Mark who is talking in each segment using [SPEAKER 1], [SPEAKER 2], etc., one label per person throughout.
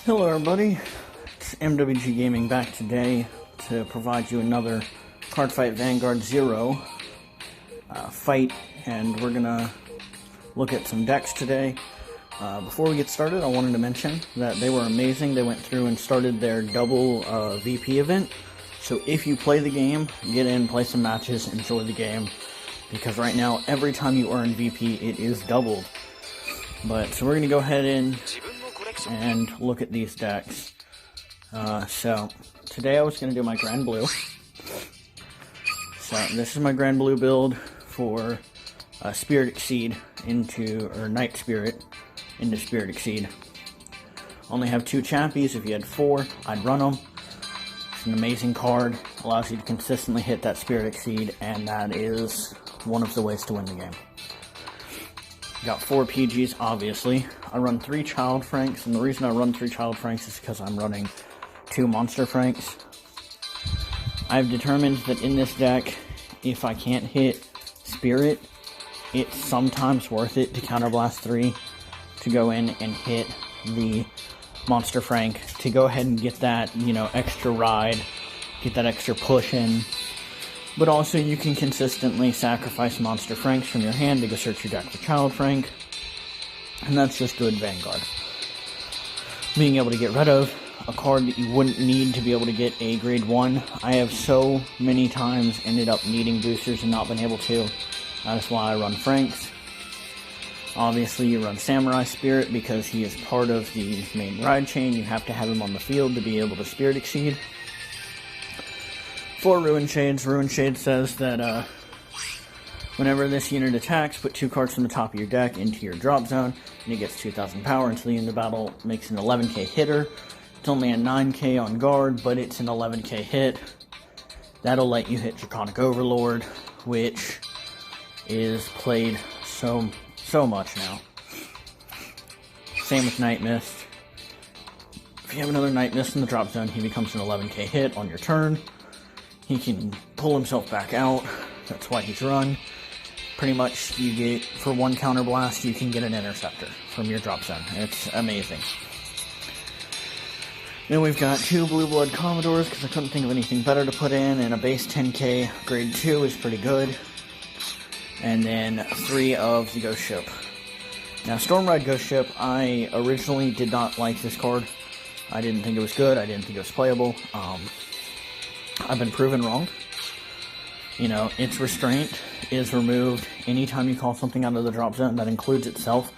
[SPEAKER 1] Hello everybody, it's MWG Gaming back today to provide you another Cardfight Vanguard Zero fight, and we're gonna look at some decks today. Before we get started, I wanted to mention that they were amazing. They went through and started their double VP event, so if you play the game, get in, play some matches, enjoy the game, because right now every time you earn VP it is doubled. So we're gonna go ahead and look at these decks. So today I was going to do my Granblue. So this is my Granblue build for Spirit Exceed or Night Spirit into Spirit Exceed. Only have 2 champions. If you had 4, I'd run them. It's an amazing card. Allows you to consistently hit that Spirit Exceed, and that is one of the ways to win the game. Got 4 PGs, obviously. I run 3 Child Franks, and the reason I run 3 Child Franks is because I'm running 2 Monster Franks. I've determined that in this deck, if I can't hit Spirit, it's sometimes worth it to Counterblast 3 to go in and hit the Monster Frank to go ahead and get that, extra ride, get that extra push in. But also, you can consistently sacrifice Monster Franks from your hand to go search your deck for Child Frank. And that's just good Vanguard. Being able to get rid of a card that you wouldn't need to be able to get a grade 1. I have so many times ended up needing boosters and not been able to. That's why I run Franks. Obviously, you run Samurai Spirit because he is part of the main ride chain. You have to have him on the field to be able to Spirit Exceed. For Ruin Shades says that whenever this unit attacks, put 2 cards from the top of your deck into your drop zone, and it gets 2,000 power until the end of the battle. Makes an 11k hitter. It's only a 9k on guard, but it's an 11k hit. That'll let you hit Draconic Overlord, which is played so much now. Same with Night Mist. If you have another Night Mist in the drop zone, he becomes an 11k hit on your turn. He can pull himself back out. That's why he's run. Pretty much, you get, for 1 Counterblast, you can get an Interceptor from your drop zone. It's amazing. Then we've got 2 Blue Blood Commodores, because I couldn't think of anything better to put in, and a base 10k grade 2 is pretty good. And then 3 of the Ghost Ship. Now, Stormride Ghost Ship, I originally did not like this card. I didn't think it was good. I didn't think it was playable. I've been proven wrong. Its restraint is removed anytime you call something out of the drop zone. That includes itself.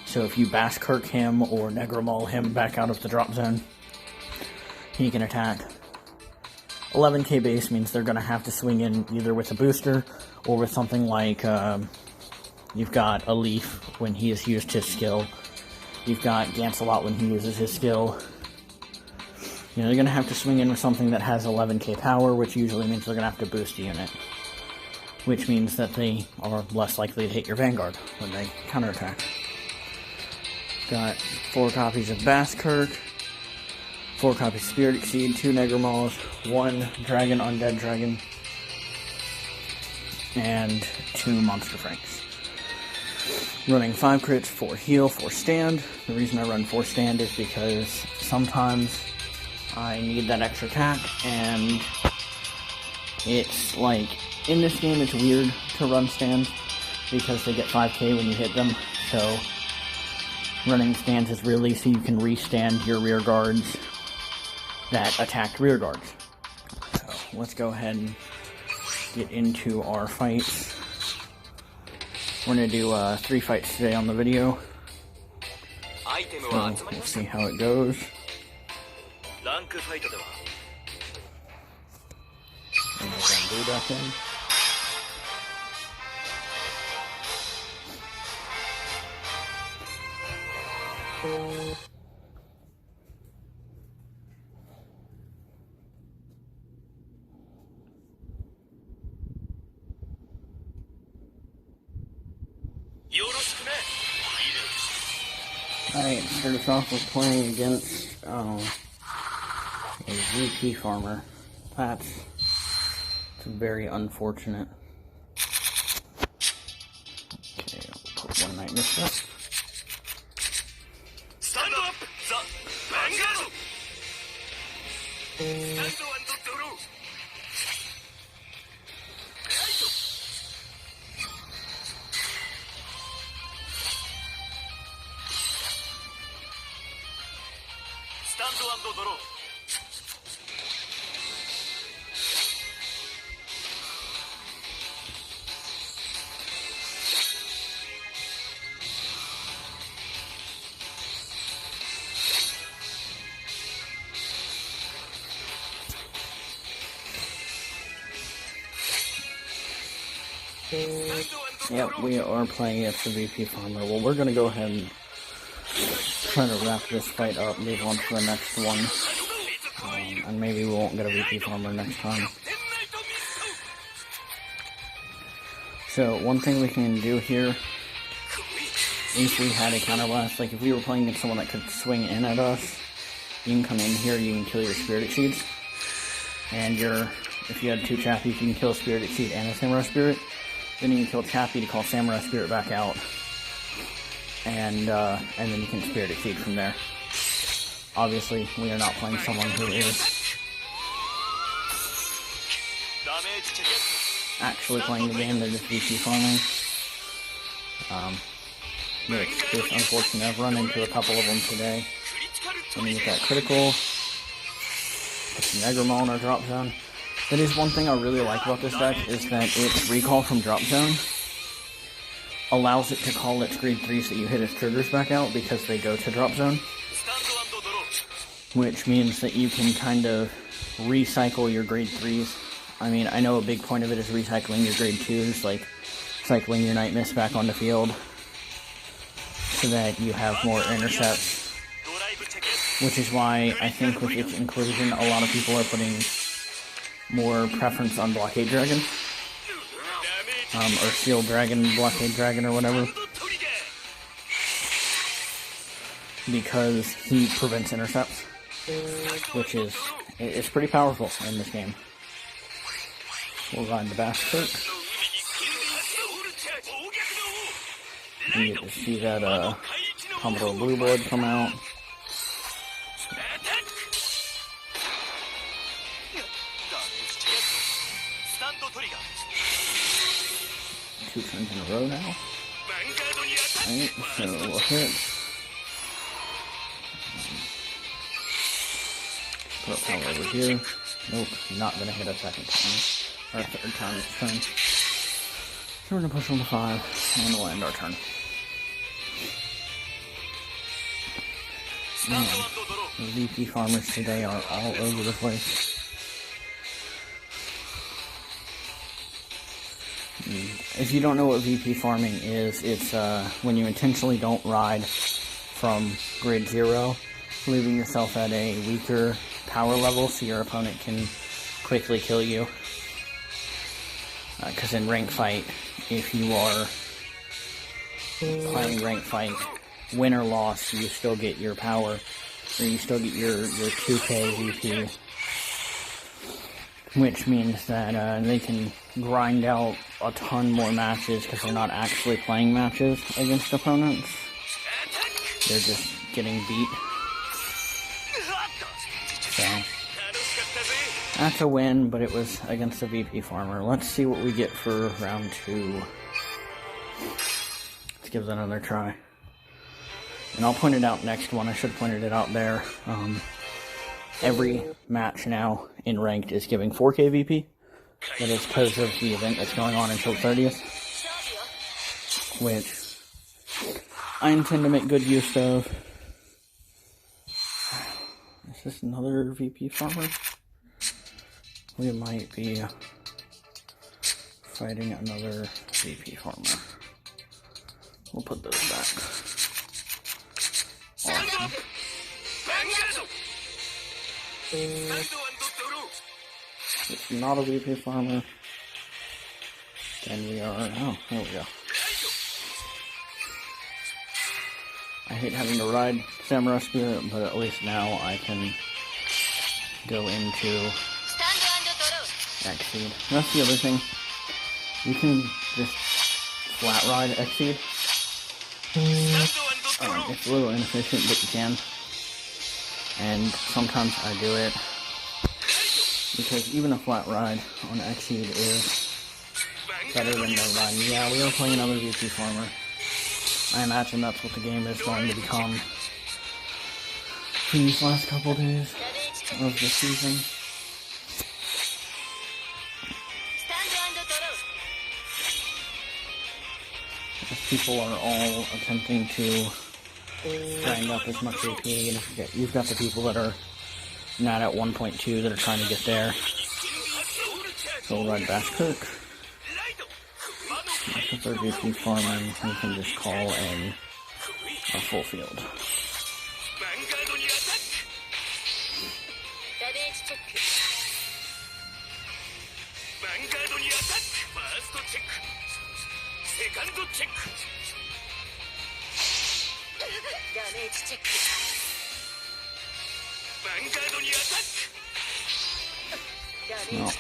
[SPEAKER 1] So if you Bash Kirk him or Negramaul him back out of the drop zone, he can attack. 11k base means they're going to have to swing in either with a booster or with something like, you've got a Leaf when he has used his skill. You've got Gancelot when he uses his skill. They're going to have to swing in with something that has 11k power, which usually means they're going to have to boost a unit. Which means that they are less likely to hit your Vanguard when they counterattack. Got 4 copies of Basskirk, 4 copies of Spirit Exceed, 2 Negramauls, 1 Dragon Undead Dragon, and 2 Monster Franks. Running 5 crits, 4 heal, 4 stand. The reason I run 4 stand is because sometimes I need that extra attack, and it's like, in this game it's weird to run stands because they get 5k when you hit them, so running stands is really so you can restand your rear guards that attacked rear guards. So let's go ahead and get into our fights. We're going to do 3 fights today on the video, so we'll see how it goes. And we're going to do that then. Alright, start us off with playing against a VP farmer. That's very unfortunate. Okay, I'll put one night in this stuff. Yep, we are playing as the VP Farmer. Well, we're going to go ahead and try to wrap this fight up, move on to the next one, and maybe we won't get a VP Farmer next time. So, one thing we can do here, if we had a counterblast, like if we were playing against someone that could swing in at us, you can come in here, you can kill your Spirit Exceeds, and if you had 2 Chappy, you can kill a Spirit Exceed and a Samurai Spirit. Then you can kill Chappy to call Samurai Spirit back out, and then you can Spirit Exceed from there. Obviously, we are not playing someone who is actually playing the game, they're just VP farming. It's just unfortunate. I've run into a couple of them today. Let me get that critical. Put some Negromon on our drop zone. That is one thing I really like about this deck, is that its recall from drop zone allows it to call its grade 3s that you hit its triggers back out because they go to drop zone. Which means that you can kind of recycle your grade 3s. I mean, I know a big point of it is recycling your grade 2s, like cycling your Night Mist back on the field so that you have more intercepts. Which is why I think with its inclusion, a lot of people are putting more preference on Blockade Dragon, or Shield Dragon, Blockade Dragon, or whatever, because he prevents intercepts, which is pretty powerful in this game. We'll ride the Bastard. You get to see that Commodore Blue Blood come out. 2 turns in a row now. Alright, so we'll hit. Put power over here. Nope, not gonna hit a second time. Or a third time this turn. So we're gonna push on to 5, and we'll end our turn. Man, the VP farmers today are all over the place. If you don't know what VP farming is, it's when you intentionally don't ride from grade 0, leaving yourself at a weaker power level so your opponent can quickly kill you. Because in rank fight, if you are playing rank fight, win or loss, you still get your power, or you still get your 2k VP. Which means that they can grind out a ton more matches because they're not actually playing matches against opponents. They're just getting beat. So, that's a win, but it was against a VP farmer. Let's see what we get for round 2. Let's give that another try. And I'll point it out next one. I should have pointed it out there. Every match now in ranked is giving 4k VP. That is because of the event that's going on until 30th. Which I intend to make good use of. Is this another VP farmer? We might be fighting another VP farmer. We'll put those back. Awesome. It's not a VP farmer. Then we are... oh, there we go. I hate having to ride Samurai Spirit, but at least now I can go into Exceed. That's the other thing. You can just flat ride Exceed. It's a little inefficient, but you can. and sometimes I do it because even a flat ride on Exceed is better than no ride. Yeah, we are playing another VP Farmer. I imagine that's what the game is going to become for these last couple days of the season. As people are all attempting to grind up as much AP, and you've got the people that are not at 1.2 that are trying to get there. So we'll ride Bash Kirk. If they're VP farming, we can just call in a full field. Well,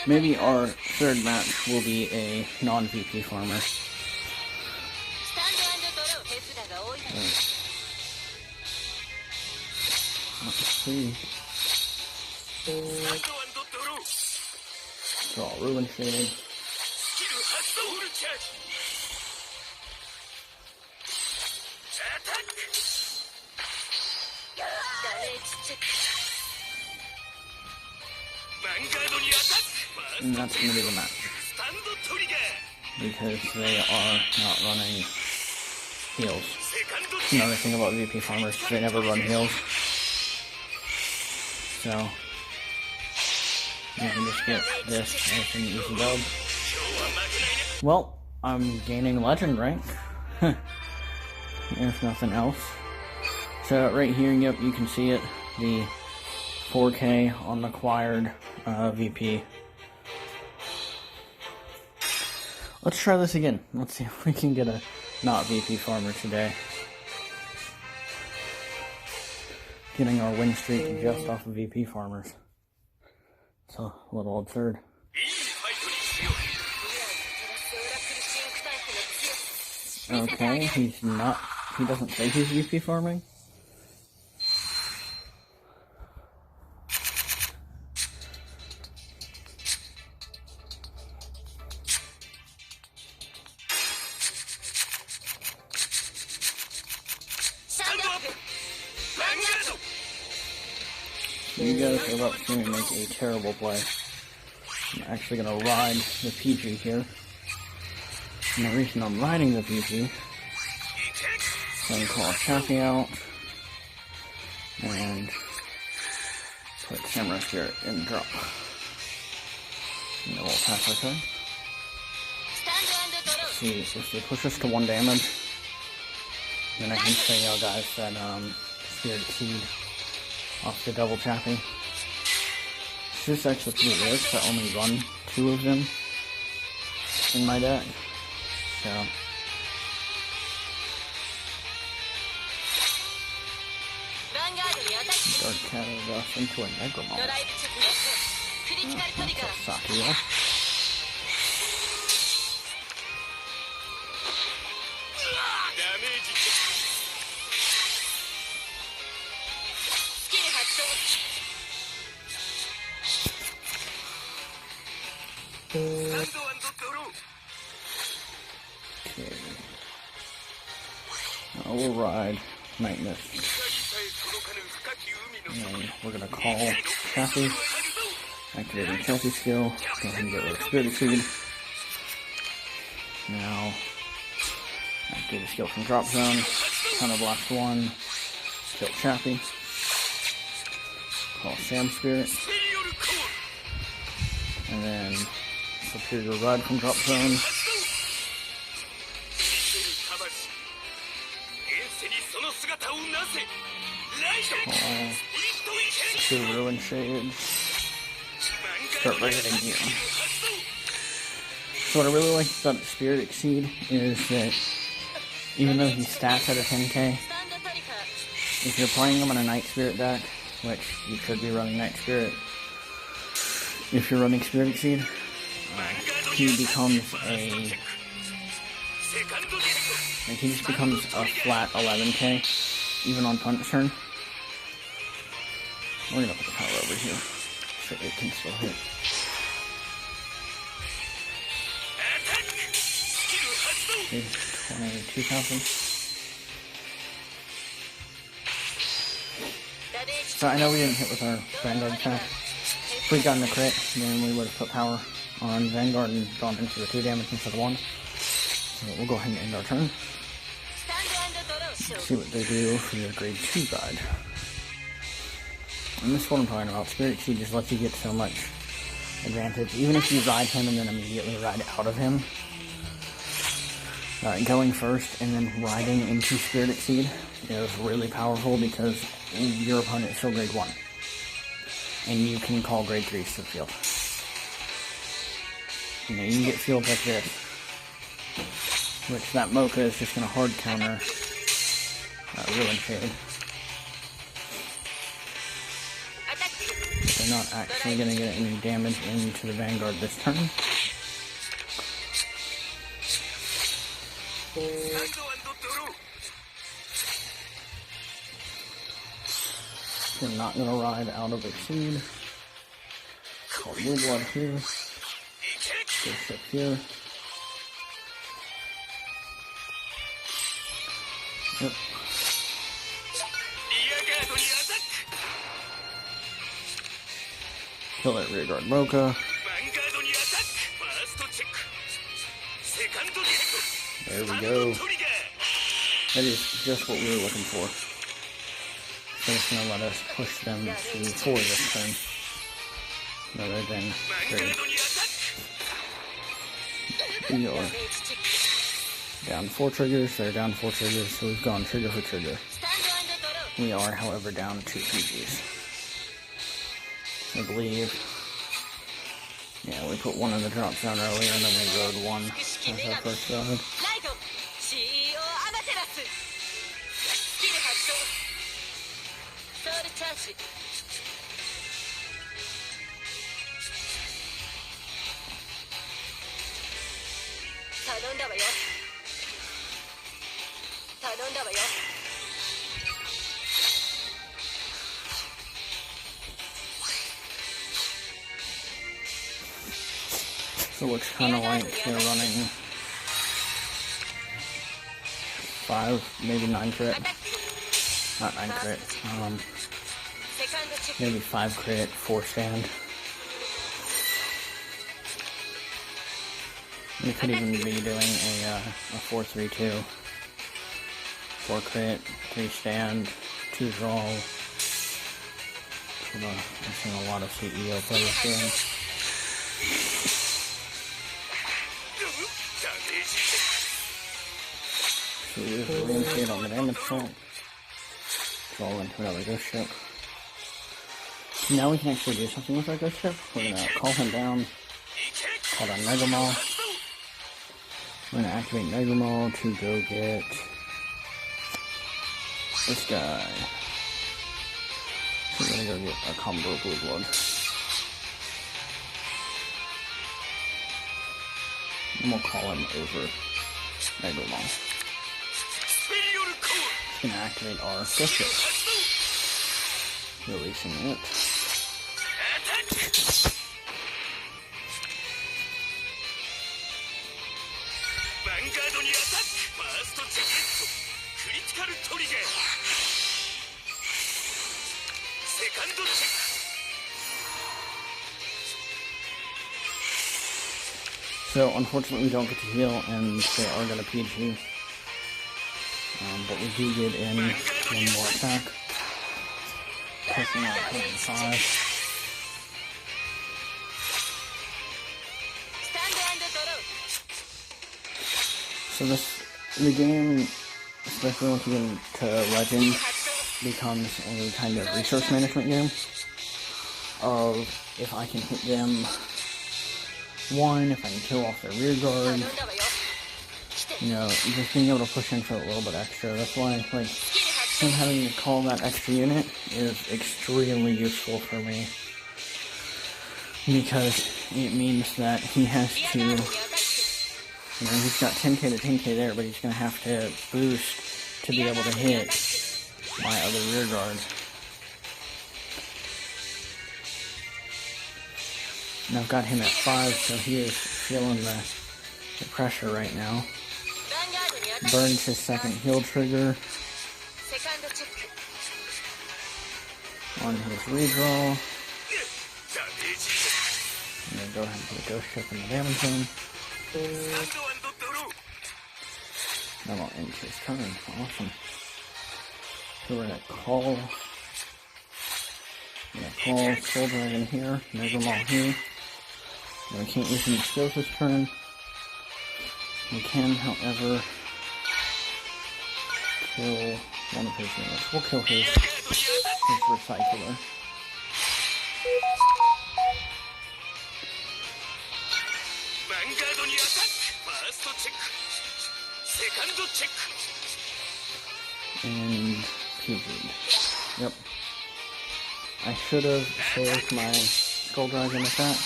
[SPEAKER 1] maybe our third match will be a non-VP farmer. Let's see. It's all ruin shaded. And that's going to be the match, because they are not running heals. Another thing about VP farmers, they never run heals. So, you can just get this as an easy build. Well, I'm gaining legend rank, if nothing else. So right here, yep, you can see it, the 4K on the acquired VP. Let's try this again. Let's see if we can get a not VP farmer today. Getting our win streak just off of VP farmers. It's a little absurd. Okay, he's not, he doesn't say he's VP farming. You guys are about to see me make a terrible play. I'm actually going to ride the PG here. And the reason I'm riding the PG, I'm going to call Chappie out and put Samurai Spirit in drop. And then we'll pass our turn. See, if they push us to 1 damage, then I can say, oh guys, that Spirit Seed off the double Chappie. This actually pretty works. I only run 2 of them in my deck. So Dark Cattle off into a Negromon. That's a Sakuya. Okay. Now we'll ride Night Mist. And we're gonna call Chappie. Activating Chappie skill. Go ahead and get rid of Spirit Seed. Now activate the skill from drop zone. Counter blast 1. Kill Chappie. Call Sam Spirit. And then Superior Ride from drop zone. To Ruin Shade. Start raiding again. So what I really like about Spirit Exceed is that even though he stats at a 10k, if you're playing him in a Night Spirit deck, which you should be running Night Spirit, if you're running Spirit Exceed, he becomes a, like, he just becomes a flat 11k, even on punch turn. We're gonna put the power over here so it can still hit. Okay, 22,000. So I know we didn't hit with our Vanguard attack. If we'd gotten a crit, then we would have put power on Vanguard and gone in for the 2 damage instead of 1. So we'll go ahead and end our turn. Let's see what they do for your grade 2 guide. And this is what I'm talking about. Spirit Seed just lets you get so much advantage. Even if you ride him and then immediately ride out of him, going first and then riding into Spirit Seed is really powerful because your opponent is still grade 1. And you can call grade 3s to the field. You know, you can get fields like this, which that Mocha is just going to hard counter Ruin Shade. They're not actually going to get any damage into the Vanguard this turn. We're not going to ride out of Exceed. Call Blue Blood here. Go ship here. Yep. Kill that rearguard Mocha. There we go. That is just what we were looking for. So it's going to let us push them to 4 this turn, rather than 3. We are down 4 triggers, they're down 4 triggers, so we've gone trigger for trigger. We are, however, down 2 PGs. I believe, yeah, we put 1 in the drop zone earlier, and then we rode 1 as our first guard. So it looks kind of like they're running 5, maybe 9 crit. Not 9 crit. Maybe 5 crit, 4 stand. We could even be doing a 4-3-2. 4 crit, 3 stand, 2 draw. I've seen a lot of CEO players doing. So we use the Reinstated on the damage set. Draw into another ghost ship. Now we can actually do something with our ghost ship. We're gonna call him down. Call down Negamaw. We're gonna activate Negamaw to go get this guy. We're gonna go get a combo of Blue Blood. And we'll call him over Negamaw. It's gonna activate our ghost ship. Releasing it. So unfortunately we don't get to heal and they are going to PG. But we do get in 1 more attack. Pushing out 105. So the game, especially once you get into Legend, becomes a kind of resource management game. Of if I can hit them 1, if I can kill off their rear guard, you know, just being able to push in for a little bit extra. That's why, like, him having to call that extra unit is extremely useful for me. Because it means that he has to, you know, he's got 10k to 10k there, but he's going to have to boost to be able to hit my other rear guard. And I've got him at 5, so he is feeling the pressure right now. Burns his second heal trigger on his redraw. I'm going to go ahead and put a ghost chip in the damage zone. That will end his turn. Awesome. So we're going to call. I'm going to call Soul Dragon here. Megamall here. We can't use any skills this turn. We can, however, kill one of his units. We'll kill his recycler. And PG'd. Yep. I should have saved my Skull Dragon with that.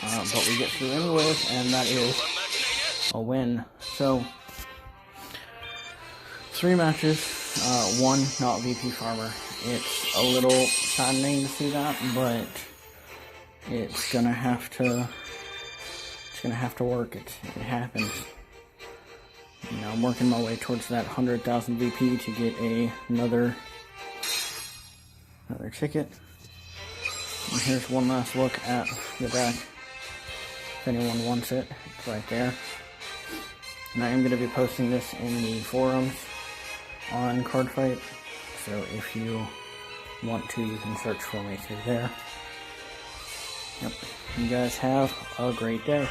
[SPEAKER 1] But we get through anyways, and that is a win. So, 3 matches, 1 not VP Farmer. It's a little saddening to see that, but it's gonna have to work. It happens. You know, I'm working my way towards that 100,000 VP to get another ticket. And here's one last look at the deck. If anyone wants it, it's right there. And I am going to be posting this in the forums on Cardfight, so if you want to, you can search for me through there. Yep. You guys have a great day.